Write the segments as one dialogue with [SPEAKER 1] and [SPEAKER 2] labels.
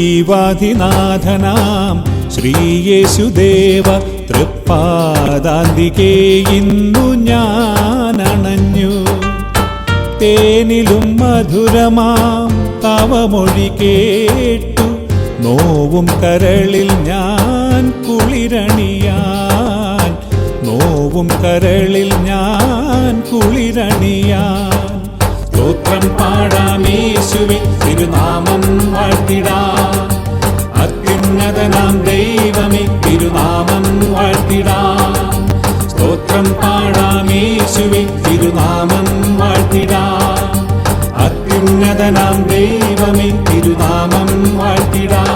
[SPEAKER 1] ജീവാധിനാഥനാം ശ്രീയേശുദേവ തൃപ്പാദാന്തികേ ഇന്നു ഞാൻ അണഞ്ഞു. തേനിലും മധുരമാം തവ മൊഴി കേട്ടു നോവും കരളിൽ ഞാൻ കുളിരണിയാൻ, നോവും കരളിൽ ഞാൻ കുളിരണിയാൻ. സ്തോത്രം പാടാം യേശുവിൻ തിരുനാമം വാഴ്ത്തിടാം, അത്യുന്നതനാം ദൈവമേ തിരുനാമം വാഴ്ത്തിടാം. സ്തോത്രം പാടാം യേശുവിൻ തിരുനാമം വാഴ്ത്തിടാം, അത്യുന്നതനാം ദൈവമേ തിരുനാമം വാഴ്ത്തിടാം.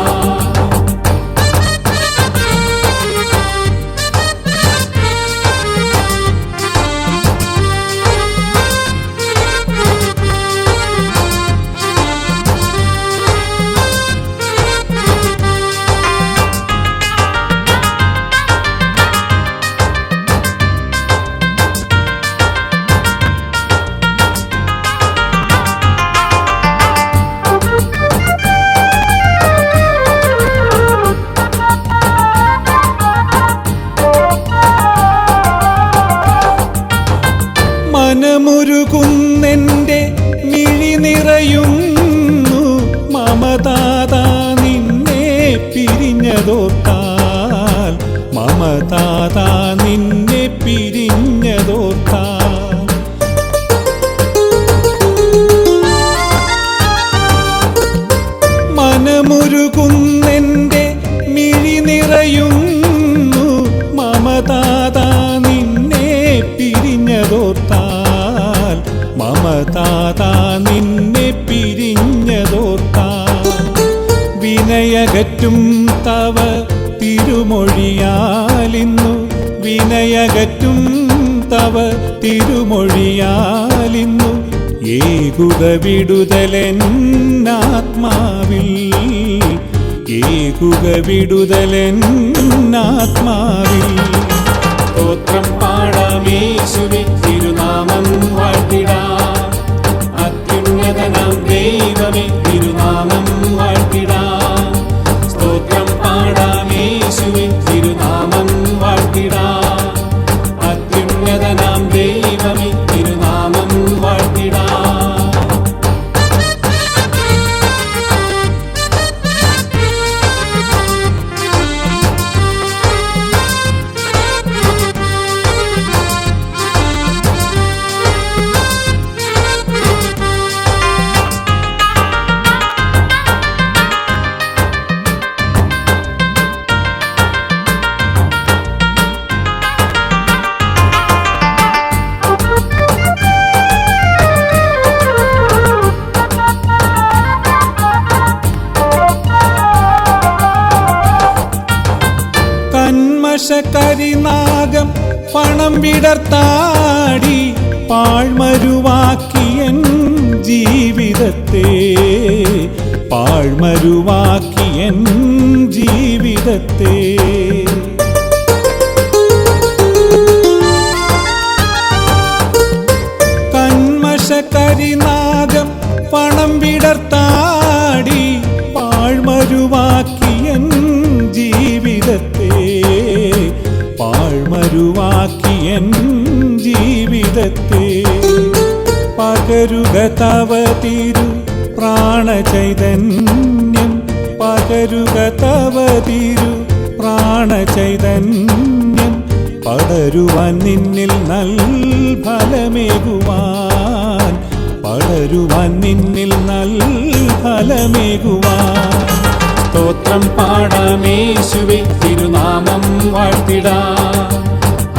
[SPEAKER 1] മനമുരുകുന്നെൻ്റെ മിഴി നിറയുന്നു മമതാതാ നിന്നെ പിരിഞ്ഞതോർത്താൽ, മമതാതാ നിന്നെ പിരിഞ്ഞതോർത്താൽ. മനമുരുകുന്നെൻ്റെ മിഴി നിറയുന്നു മമതാതാ നിന്നെ പിരിഞ്ഞതോർത്താൽ, മമതാതാ നിന്നെ പിരിഞ്ഞതോർത്താൽ. വിനയകറ്റും തവ തിരുമൊഴിയാലിന്നു, വിനയകറ്റും തവ തിരുമൊഴിയാലിന്നു ഏകുക വിടുതലെന്നാത്മാവിൽ, ഏകുക വിടുതലെന്നാത്മാവിൽ. സ്തോത്രം പാടാം യേശുവിൻ തിരുനാമം വാഴ്ത്തിടാം, അത്യുന്നതനാം ദൈവമേ തിരുനാമം വാഴ്ത്തിടാം. സ്തോത്രം പാടാം യേശുവിൻ തിരുനാമം വാഴ്ത്തിടാം, അത്യുന്നതനാം ദൈവമേ തിരുനാമം വാഴ്ത്തിടാം. കന്മഷകരിനാഗം പണം വിടർത്താടി പാഴ്മരുവാക്കിയൻ ജീവിതത്തെ, പാഴ്മരുവാക്കിയൻ ജീവിതത്തെ. കന്മഷകരിനാഗം പണം വിടർത്താടി പാഴ്മരുവാക്കിയൻ ജീവിതത്തെ, പാഴ്മരുവാക്കിയൻ ജീവിതത്തെ. പകരുക തവ തിരു പ്രാണചൈതന്യം, പകരുക തവ തിരു പ്രാണചൈതന്യം. പടരുവാൻ നിന്നിൽ നൽഫലമേകുവാൻ, പടരുവാൻ നിന്നിൽ നൽഫലമേകുവാൻ. സ്തോത്രം പാടാം യേശുവിൻ തിരുനാമം വാഴ്ത്തിടാം,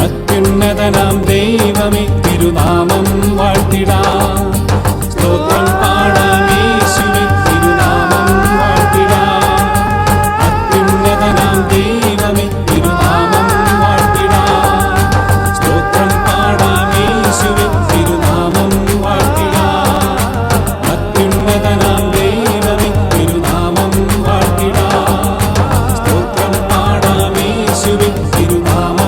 [SPEAKER 1] അത്യുന്നതനാം ദൈവമേ തിരുനാമം വാഴ്ത്തിടാം. സ്തോത്രം പാടാം യേശുവിൻ തിരുനാമം വാഴ്ത്തിടാം, അത്യുന്നതനാം ദൈവമേ തിരുനാമം വാഴ്ത്തിടാം. സ്തോത്രം പാടാം യേശുവിൻ തിരുനാമം വാഴ്ത്തിടാം, അത്യുന്നതനാം ദൈവമേ തിരുനാമം വാഴ്ത്തിടാം. സ്തോത്രം പാടാം യേശുവിൻ തിരുനാമം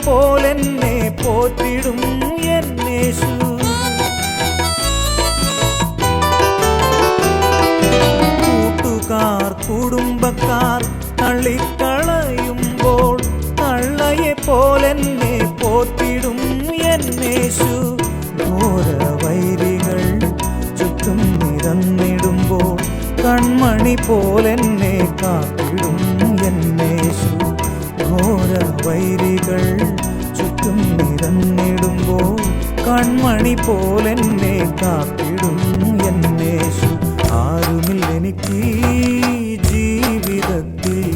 [SPEAKER 2] പോലെന്നെ പോറ്റിടും എന്നേശു. കൂട്ടുകാർ കുടുംബക്കാർ തള്ളിക്കളയുമ്പോൾ തള്ളയെ പോലെന്നെ പോറ്റിടും എന്നേശു. ഘോരവൈരികൾ ചുറ്റും നിരന്നിടുമ്പോൾ കൺമണി പോലെന്നെ കാത്തിടും എന്നേശു. ഘോരവൈരികൾ ചുറ്റും നിരന്നിടുമ്പോൾ കൺമണി പോലെന്നെ കാത്തിടും എന്നേശു. ആരുമില്ലെനിക്ക് ജീവിതത്തിൽ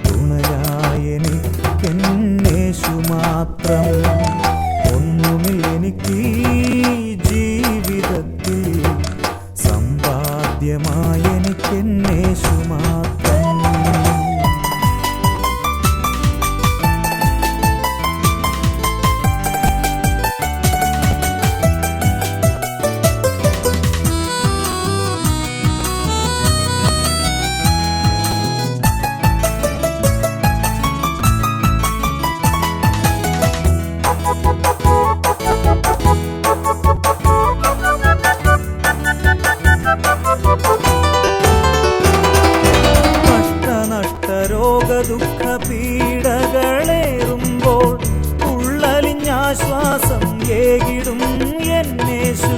[SPEAKER 2] തുണയായെനിക്കെന്നേശു മാത്രം. ഒന്നുമില്ലെനിക്ക് ജീവിതത്തിൽ സമ്പാദ്യമായെനിക്കെന്നേശു മാത്രം. രോഗദുഃഖ പീഡകളേറുമ്പോൾ ഉള്ളലിഞ്ഞാശ്വാസം ഏകിടും എന്നേശു.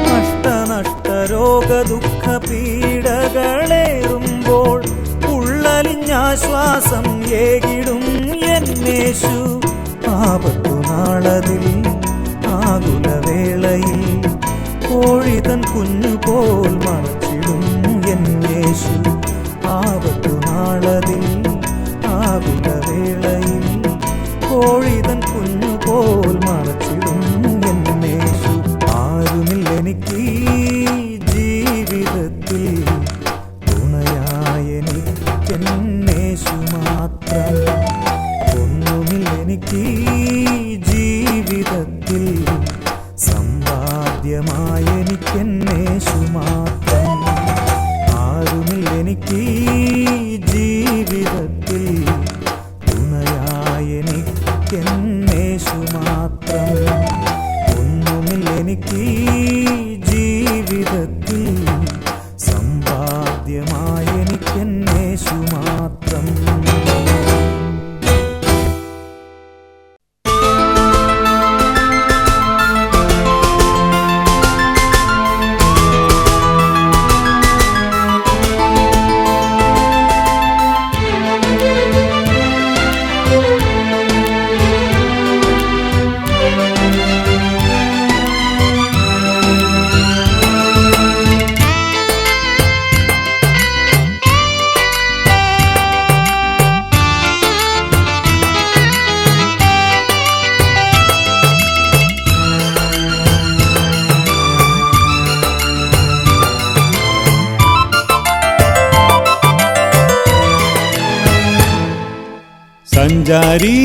[SPEAKER 2] കഷ്ടനഷ്ട രോഗദുഃഖ പീഡകളേറുമ്പോൾ ഉള്ളലിഞ്ഞാശ്വാസം ഏകിടും എന്നേശു. ആപത്തുനാളതിൽ ആകുലവേളയിൽ കോഴിതൻ കുഞ്ഞുപോൽ മറച്ചിടും എന്നേശു. ആപത്തുനാളതിൽ ആകുലവേളയിൽ കോഴിതൻ കുഞ്ഞുപോൽ മറച്ചിടും എന്നേശു. ആരുമില്ലെനിക്ക് ജീവിതത്തിൽ തുണയായെനിക്കെന്നേശു മാത്രം. ഒന്നുമില്ലെനിക്ക് ജീവിതത്തിൽ സമ്പാദ്യമായെനിക്കെന്നേശു മാത്രം. ആരുമില്ലെനിക്ക് ജീവിതത്തിൽ തുണയായെനിക്കെന്നേശു മാത്രം. ഒന്നുമില്ലെനിക്ക് ജീവിതത്തിൽ സമ്പാദ്യമായെനിക്കെന്നേശു മാത്രം.
[SPEAKER 1] സഞ്ചാരി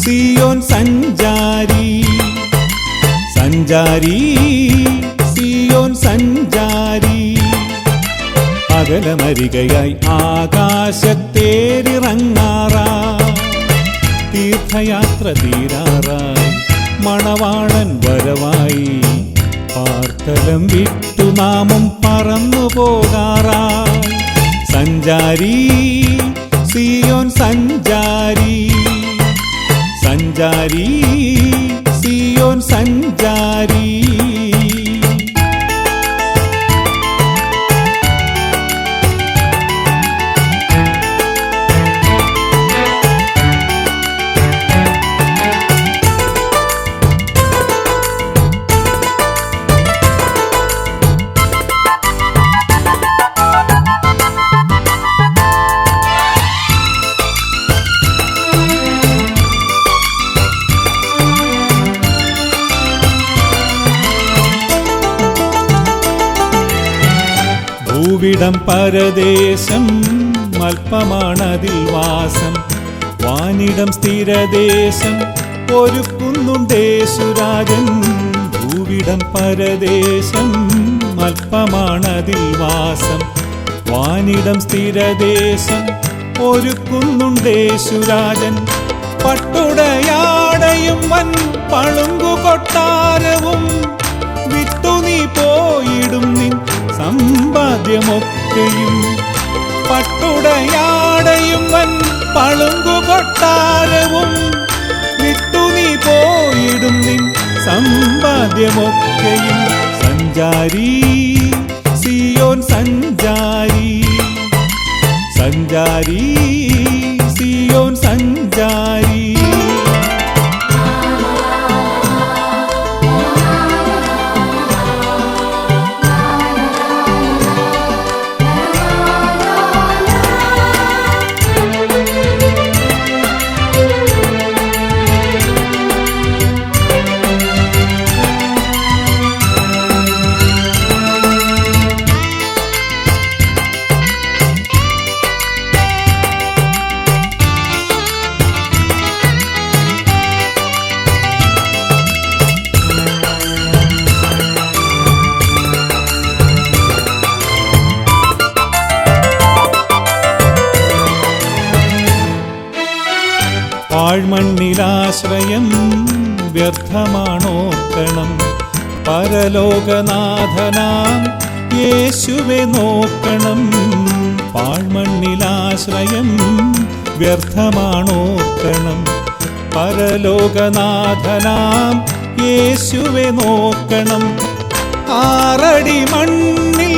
[SPEAKER 1] സിയോൻ സഞ്ചാരി, സഞ്ചാരി സിയോൻ സഞ്ചാരി, അകലമരികയായി ആകാശത്തേരിറങ്ങാറായി, തീർത്ഥയാത്ര തീരാറായി, മണവാളൻ വരവായി, പാർത്തലം വിട്ടു നാമം പറന്നു പോകാറായി. സഞ്ചാരി സിയോൻ സഞ്ചാരി, സഞ്ചാരി സിയോൻ സഞ്ചാരി. ഭൂവിടം പരദേശം അല്പമാണതിൽ വാസം, വാനിടം സ്ഥിരദേശം ഒരുക്കുന്നുണ്ടേശുരാജൻ. ഭൂവിടം പരദേശം അല്പമാണതിൽ വാസം, വാനിടം സ്ഥിരദേശം ഒരുക്കുന്നുണ്ടേശുരാജൻ. പട്ടുടയാടയും വൻ പളുങ്കു കൊട്ടാരവും വിട്ടു നീ പോയിടും നിൻ സമ്പാദ്യമൊക്കെയും. പട്ടുടയാടയും വൻ പളുങ്കു കൊട്ടാരവും വിട്ടു നീ പോയിടും നിൻ സമ്പാദ്യമൊക്കെയും. സഞ്ചാരി സിയോൻ സഞ്ചാരി, സഞ്ചാരി സിയോൻ സഞ്ചാരി. പാഴ്മണ്ണിലാശ്രയം വ്യർത്ഥമാണോർക്കണം, പരലോകനാഥനാം യേശുവെ നോക്കണം. പാഴ്മണ്ണിലാശ്രയം വ്യർത്ഥമാണോർക്കണം, പരലോകനാഥനാം യേശുവെ നോക്കണം. ആറടി മണ്ണിൽ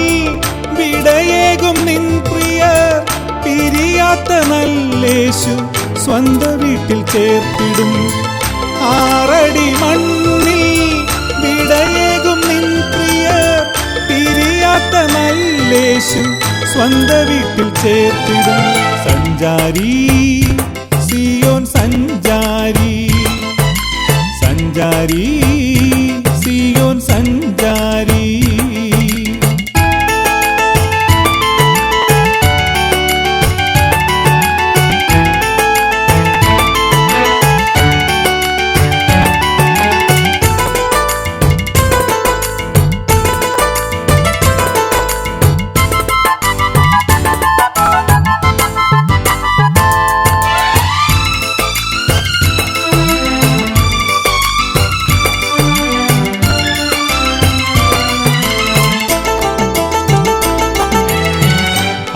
[SPEAKER 1] വിടയേകും നിൻ പ്രിയർ, പിരിയാത്ത നല്ലേശു സ്വന്ത വീട്ടിൽ ചേർത്തിടും. ആറടി മണ്ണിൽ വിടയേകും നിൻ പ്രിയർ, പിരിയാത്ത നല്ലേശു സ്വന്ത വീട്ടിൽ ചേർത്തിടും. സഞ്ചാരി സിയോൻ സഞ്ചാരി, സഞ്ചാരി സിയോൻ സഞ്ചാരി.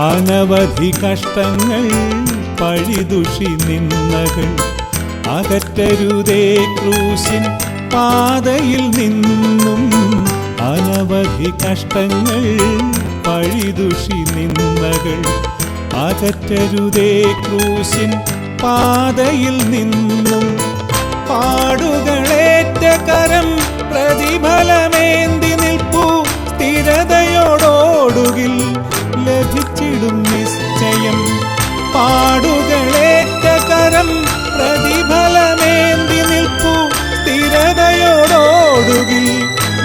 [SPEAKER 1] അനവധി കഷ്ടങ്ങൾ പഴിദുഷി നിന്നകൾ അകറ്റരുതേ ക്രൂശിൻ പാതയിൽ നിന്നും. അനവധി കഷ്ടങ്ങൾ പഴിദുഷി നിന്നകൾ അകറ്റരുതേ ക്രൂശിൻ പാതയിൽ നിന്നും. പാടുകളേറ്റ കരം പ്രതിഫലമേന്തി നിൽപ്പൂ, സ്ഥിരതയോടോടുകിൽ ലഭിച്ചിടും നിശ്ചയം. പാടുകളേറ്റ കരം പ്രതിഫലമേന്തി നിൽപ്പൂ, സ്ഥിരതയോടോടുകിൽ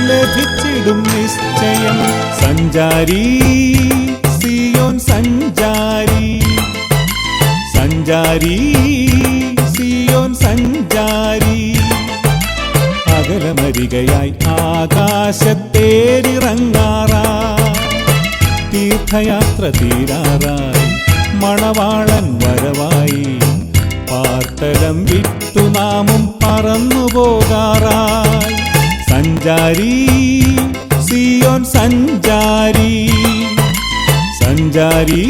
[SPEAKER 1] ലഭിച്ചിടും നിശ്ചയം. സഞ്ചാരി സിയോൻ സഞ്ചാരി, സഞ്ചാരി സിയോൻ സഞ്ചാരി. അകലമരികയായി ആകാശത്തേരിറങ്ങാറായി, തീർത്ഥയാത്ര തീരാറായി, മണവാളൻ വരവായി. പാർത്തലം വിട്ടു നാമും പറന്നു പോകാറായി. സഞ്ചാരി സിയോൻ സഞ്ചാരി, സഞ്ചാരി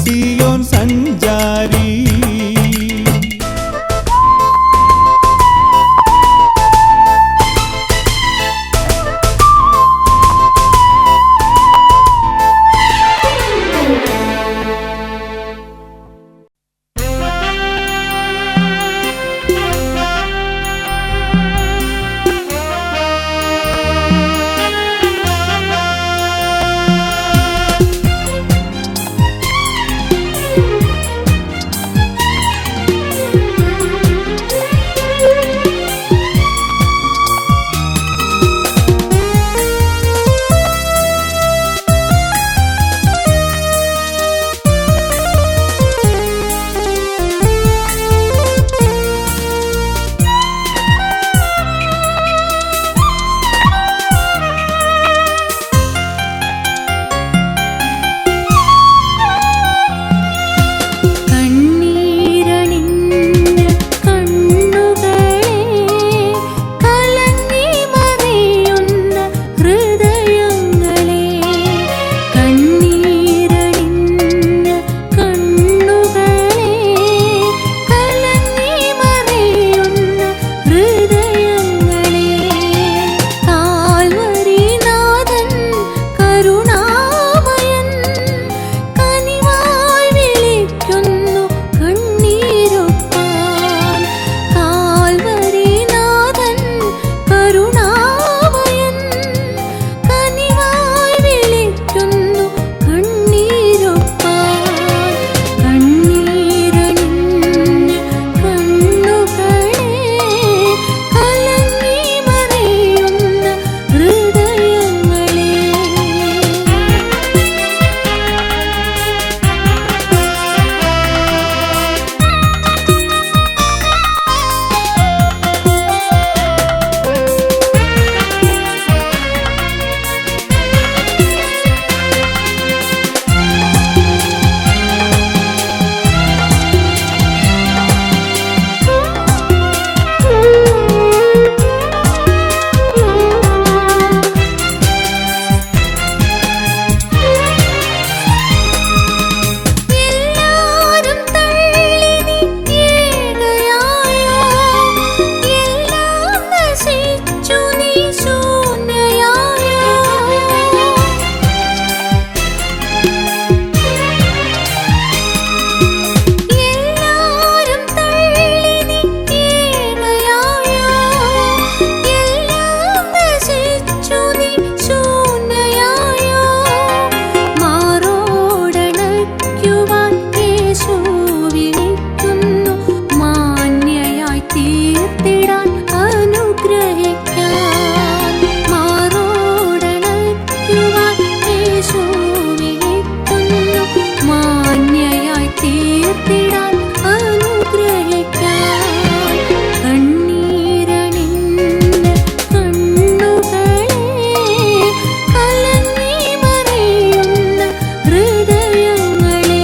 [SPEAKER 1] സിയോൻ സഞ്ചാരി.
[SPEAKER 3] യേശു വിളിക്കുന്നു മാന്യയായി തീർത്തിടാൻ അനുഗ്രഹിക്കാൻ മാറോടണയ്ക്കുവാൻ യേശു വിളിക്കുന്നു മാന്യയായി തീർത്തിടാൻ അനുഗ്രഹിക്കാൻ കണ്ണീരണിഞ്ഞ കണ്ണുകളെ കലങ്ങി മറിയുന്ന ഹൃദയങ്ങളെ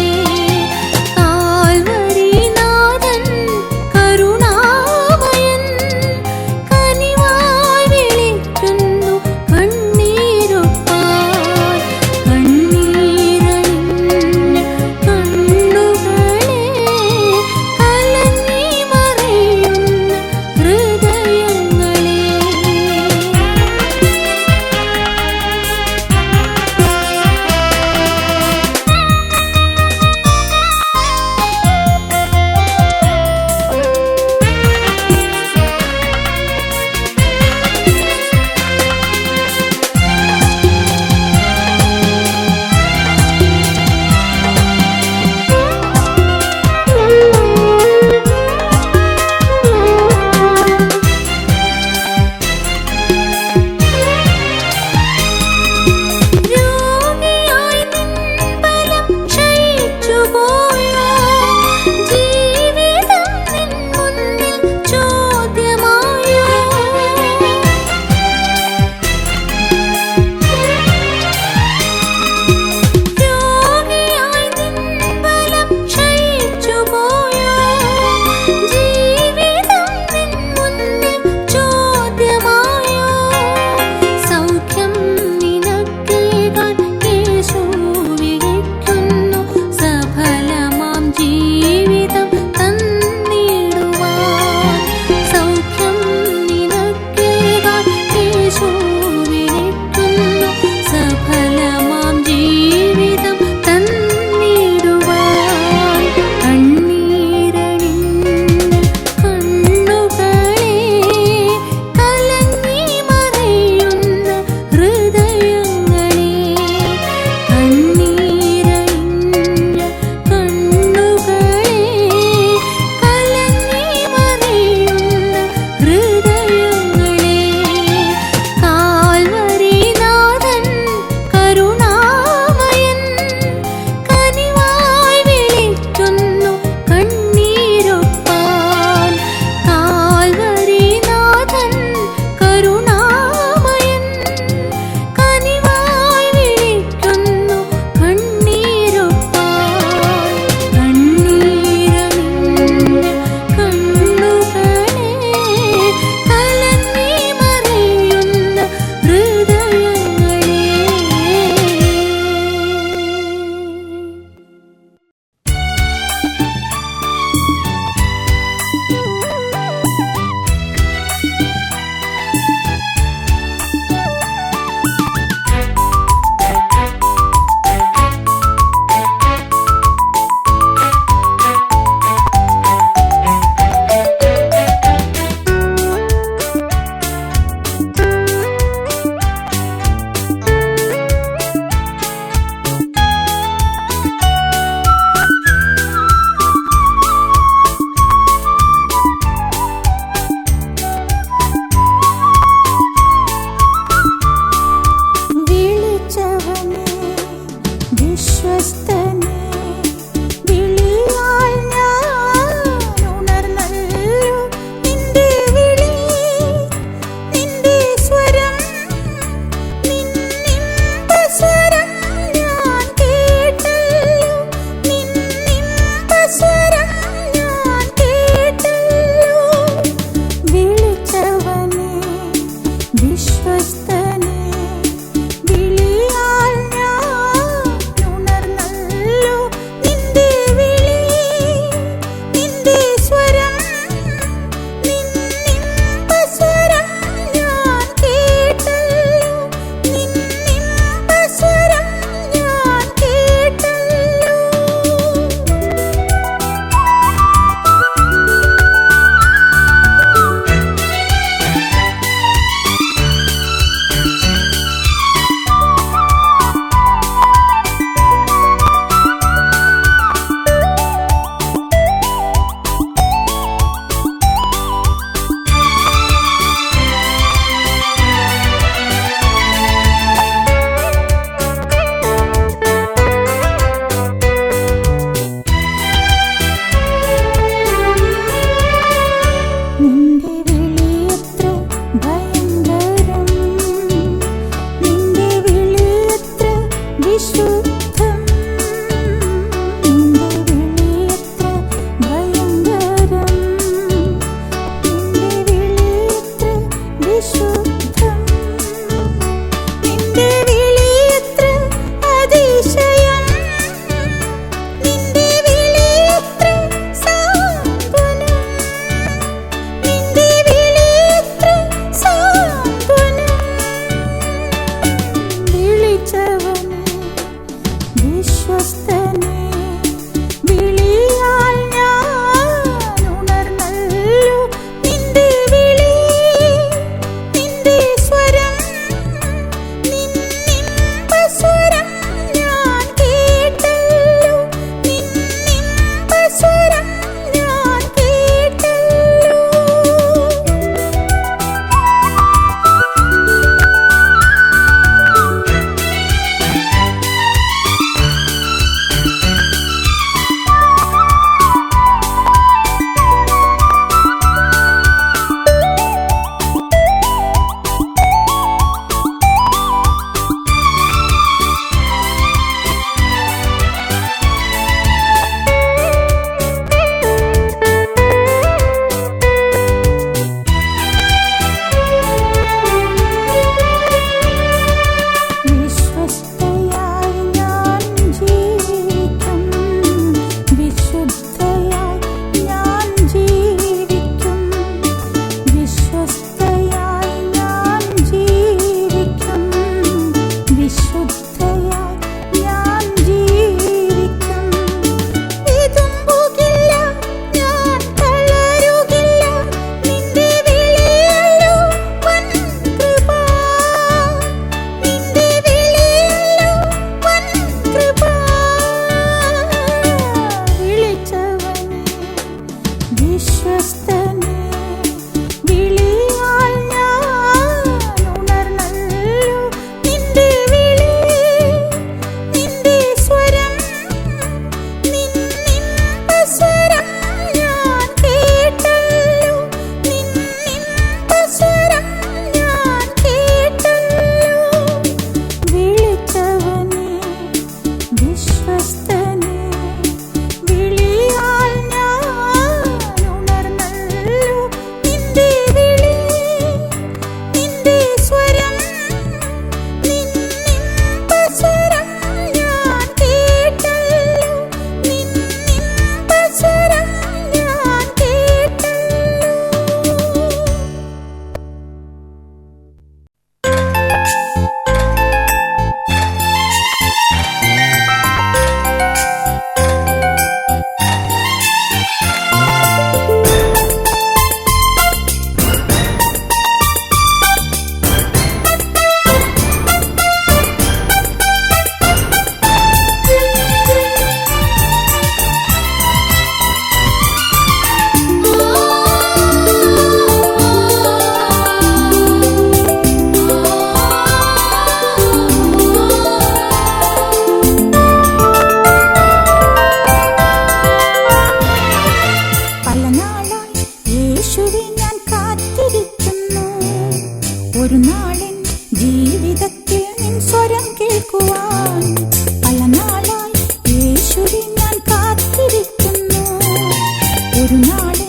[SPEAKER 4] ഒരു നാളൻ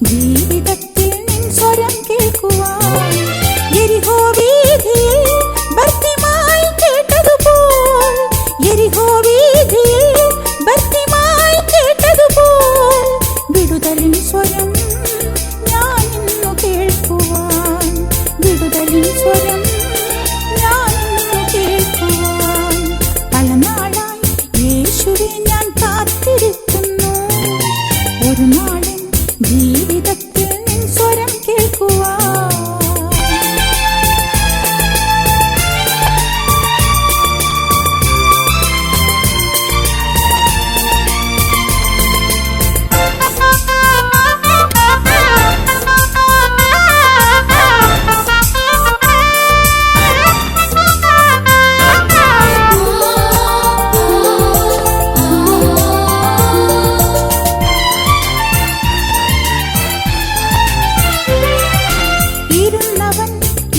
[SPEAKER 4] ജീവിതത്തിൽ നിൻ സ്വരം കേൾക്കുവാൻ യെരിഹോ വീഥിയിൽ ഭർത്തിമായി കേട്ടതുപോൽ യെരിഹോ വീഥിയിൽ ഭർത്തിമായി കേട്ടതുപോൽ വിടുതലിൻ സ്വരം ഞാൻ ഇന്നു കേൾക്കുവാൻ വിടുതലിൻ സ്വരം ഞാൻ ഇന്നു കേൾക്കുവാൻ പല നാളായി യേശുവേ ഞാൻ കാത്തിരിക്കുന്നു ഒരു നാളൻ ജീവിതത്തിൽ നിൻ സ്വരം കേൾക്കുവാൻ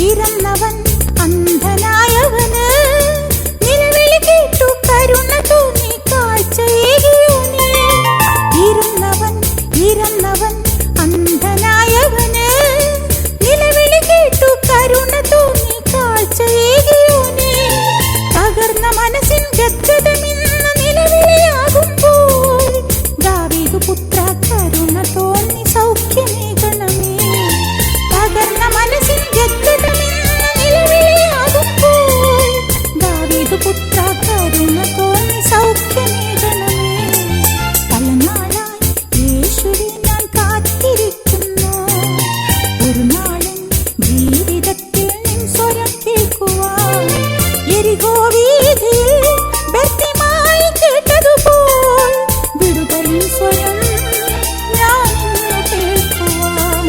[SPEAKER 4] ഇരന്നവൻ അന്ധനായവന് നിലവിളി കേട്ടു കരുണ തോന്നി കാഴ്ചയേകിയോനേ ഇരന്നവൻ അന്ധനായവന് നിലവിളി കേട്ടു കരുണ തോന്നി കാഴ്ചയേകിയോനേ തകർന്ന മനസ്സിൻ ഗദ്ഗതമിന്ന് നിലവിളിയാകുമ്പോൾ ദാവീദു പുത്ര കരുണ തോന്നി സൗഖ്യമേകണമേ തകർന്ന മനസ്സിൻ ഗദ്ഗതമിന്ന് നിലവിളിയാകുമ്പോൾ ദാവീദു പുത്ര കരുണ തോന്നി സൗഖ്യമേകണമേ പല നാളായി യേശുവേ ഞാൻ കാത്തിരിക്കുന്നു ഒരു നാളൻ ജീവിതത്തിൽ നിൻ സ്വരം കേൾക്കുവാൻ യെരിഹോ വീഥിയിൽ ഭർത്തിമായി കേട്ടതുപോൽ വിടുതലിൻ സ്വരം ഞാൻ ഇന്നു കേൾക്കുവാൻ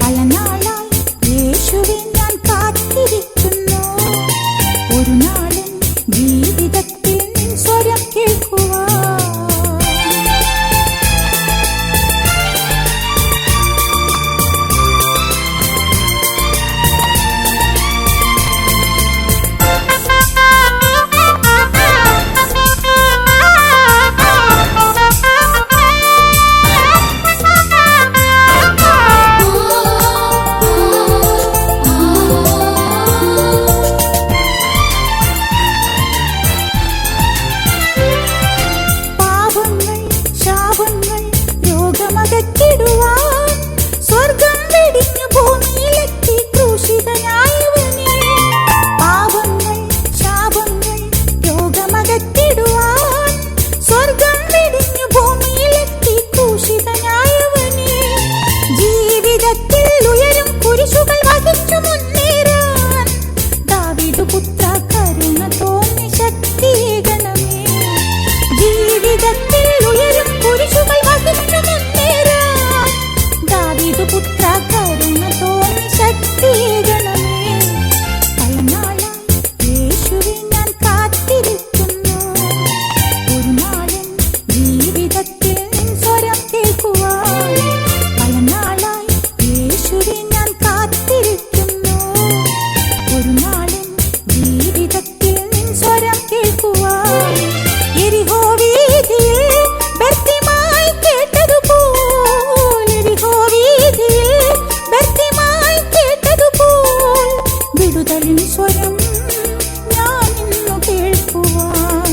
[SPEAKER 4] പല നാളായി യേശുവേ ഞാൻ കാത്തിരിക്കുന്നു ഒരു നാളൻ ജീവിതത്തിൽ നിൻ സ്വരം കേൾക്കുവാൻ പാപങ്ങൾ ശാപങ്ങൾ രോഗമകറ്റിടുവാൻ സ്വർഗം വെടിഞ്ഞു ഭൂമിയിലെത്തി ക്രൂശിതനായവനേ പാപങ്ങൾ ശാപങ്ങൾ രോഗമകറ്റിടുവാൻ സ്വർഗം വെടിഞ്ഞു ഭൂമിയിലെത്തി ക്രൂശിതനായവനേ ജീവിതത്തിൽ ഉയരും കുരിശുകൾ വഹിച്ചു മുന്നേറാൻ ദാവീദു പുത്ര കരുണ തോന്നി ശക്തിയേകണമേ ജീവിതത്തിൽ ഉയരും കുരിശുകൾ വഹിച്ചു മുന്നേറാൻ ദാവീദു പുത്ര കരുണ തോന്നി ശക്തിയേകണമേ പല നാളായി യേശുവേ ഞാൻ കാത്തിരിക്കുന്നു ഒരു നാളൻ ജീവിതത്തിൽ നിൻ സ്വരം കേൾക്കുവാൻ പല നാളായി യേശുവേ ഞാൻ കാത്തിരിക്കുന്നു ഒരു നാളൻ ജീവിതത്തിൽ നിൻ സ്വരം കേൾക്കുവാൻ യെരിഹോ വീഥിയിൽ ഭർത്തിമായി കേട്ടതുപോൽ യെരിഹോ വീഥിയിൽ ഭർത്തിമായി കേട്ടതുപോൽ വിടുതലിൻ സ്വരം ഞാൻ ഇന്നു കേൾക്കുവാൻ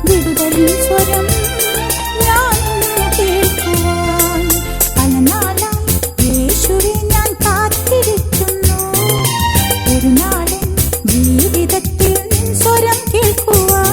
[SPEAKER 4] വിടുതലിൻ സ്വരം ഞാൻ ഇന്നു കേൾക്കുവാൻ പല നാളായി യേശുവേ ഞാൻ കാത്തിരിക്കുന്നു ഒരു നാളൻ ജീവിതത്തിൽ നിൻ സ്വരം കേൾക്കുവാൻ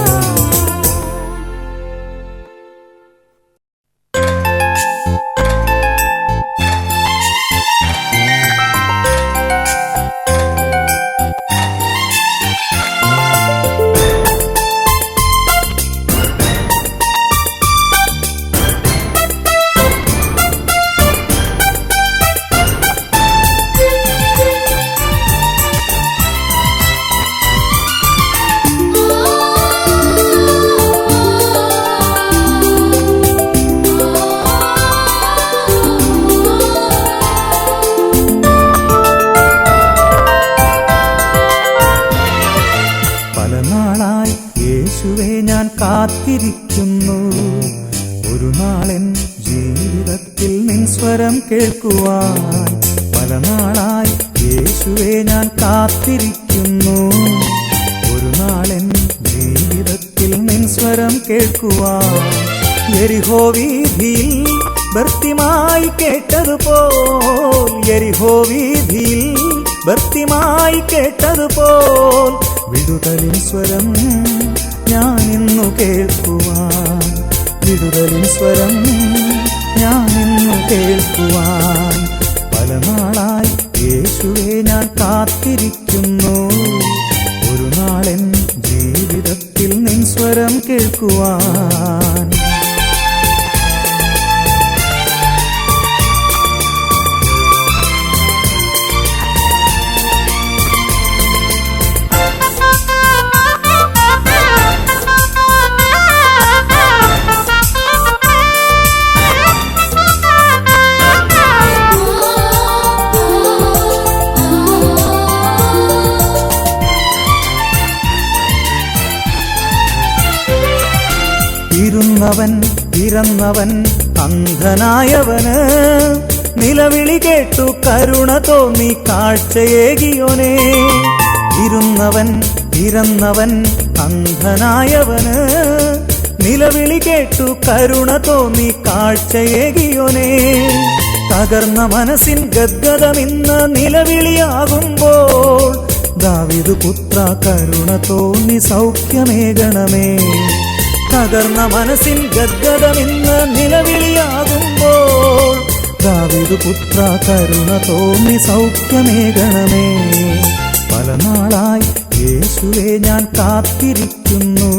[SPEAKER 2] യേശുവേ ഞാൻ കാത്തിരിക്കുന്നു ഒരു നാളൻ ജീവിത ജീവിതത്തിൽ നിൻ സ്വരം കേൾക്കുവാൻ പല നാളായി യേശുവേ ഞാൻ കാത്തിരിക്കുന്നു. ഒരു നാളെൻ ജീവിതത്തിൽ നിൻ സ്വരം കേൾക്കുവാൻ യെരിഹോ വീഥിയിൽ ഭർത്തിമായി കേട്ടതുപോൽ, യെരിഹോ വീഥിയിൽ ഭർത്തിമായി കേട്ടതുപോൽ വിടുതലിൻ സ്വരം ഞാനിന്നു കേൾക്കുവാൻ, വിടുതലിൻ സ്വരം ഞാനിന്നു കേൾക്കുവാൻ പല നാളായി യേശുവേ ഞാൻ കാത്തിരിക്കുന്നു. ഒരു നാളെൻ ജീവിതത്തിൽ നിൻ സ്വരം കേൾക്കുവാൻ. ഇരുന്നവൻ ഇറന്നവൻ അന്ധനായവന് നിലവിളി കേട്ടു കരുണ തോന്നി കാഴ്ചയേകിയോനേ. ഇരുന്നവൻ ഇറന്നവൻ അന്ധനായവന് നിലവിളി കേട്ടു കരുണ തോന്നി കാഴ്ചയേകിയോനേ. തകർന്ന മനസ്സിൻ ഗദ്ഗതമിന്ന് നിലവിളിയാകുമ്പോൾ ദാവീദ് പുത്ര കരുണ തോന്നി സൗഖ്യമേകണമേ. തകർന്ന മനസ്സിൻ ഗദ്ഗതമിന്ന് നിലവിളിയാകുമ്പോൾ ദാവീദ് പുത്ര കരുണ തോന്നി സൗഖ്യമേകണമേ. പല നാളായി യേശുവേ ഞാൻ കാത്തിരിക്കുന്നു.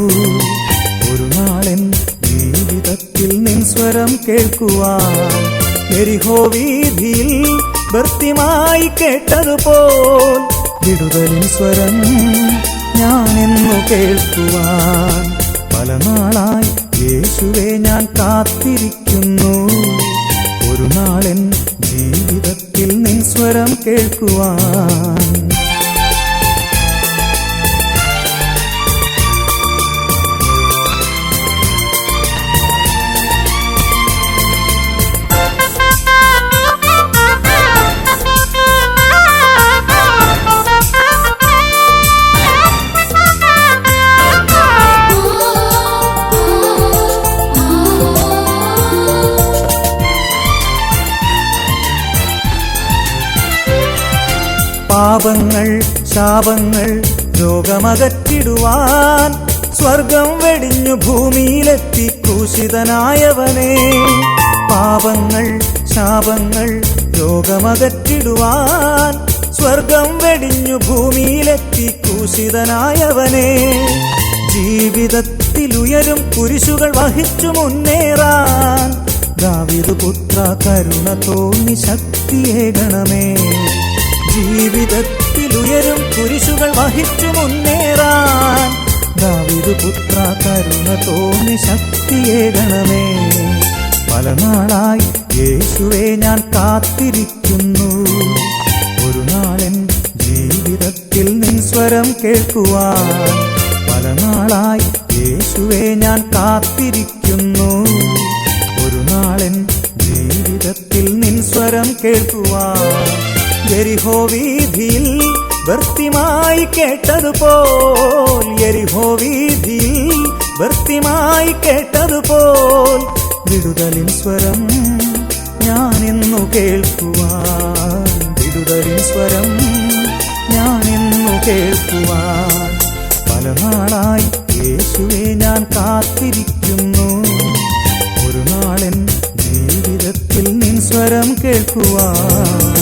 [SPEAKER 2] ഒരു നാളെൻ ജീവിതത്തിൽ നിൻ സ്വരം കേൾക്കുവാൻ യെരിഹോ വീഥിയിൽ ഭർത്തിമായി കേട്ടതുപോൽ വിടുതലിൻ സ്വരം ഞാനെന്നു കേൾക്കുവാൻ പല നാളായി യേശുവേ ഞാൻ കാത്തിരിക്കുന്നു. ഒരു നാളെൻ ജീവിതത്തിൽ നിൻ സ്വരം കേൾക്കുവാൻ. പാപങ്ങൾ ശാപങ്ങൾ രോഗമകറ്റിടുവാൻ സ്വർഗം വെടിഞ്ഞു ഭൂമിയിലെത്തി ക്രൂശിതനായവനേ. പാപങ്ങൾ ശാപങ്ങൾ രോഗമകറ്റിടുവാൻ സ്വർഗം വെടിഞ്ഞു ഭൂമിയിലെത്തി ക്രൂശിതനായവനേ. ജീവിതത്തിലുയരും കുരിശുകൾ വഹിച്ചു മുന്നേറാൻ ദാവീദ് പുത്ര കരുണ തോന്നി ശക്തിയേകണമേ. ജീവിതത്തിലുയരും കുരിശുകൾ വഹിച്ചു മുന്നേറാൻ ദാവീദ് പുത്ര കരുണ തോന്നി ശക്തിയേകണമേ. പല നാളായി യേശുവേ ഞാൻ കാത്തിരിക്കുന്നു. ഒരു നാളെൻ ജീവിതത്തിൽ നിൻ സ്വരം കേൾക്കുവാൻ പല നാളായി യേശുവേ ഞാൻ കാത്തിരിക്കുന്നു. ഒരു നാളെൻ ജീവിതത്തിൽ നിൻ സ്വരം കേൾക്കുവാൻ യെരിഹോ വീഥിയിൽ ഭർത്തിമായി കേട്ടതുപോൽ, യെരിഹോ വീഥിയിൽ ഭർത്തിമായി കേട്ടതുപോൽ വിടുതലിൻ സ്വരം ഞാനിന്നു കേൾക്കുവാൻ, വിടുതലിൻ സ്വരം ഞാനിന്നു കേൾക്കുവാൻ പല നാളായി യേശുവേ ഞാൻ കാത്തിരിക്കുന്നു. ഒരു നാളെൻ ജീവിതത്തിൽ നിൻ സ്വരം കേൾക്കുവാൻ.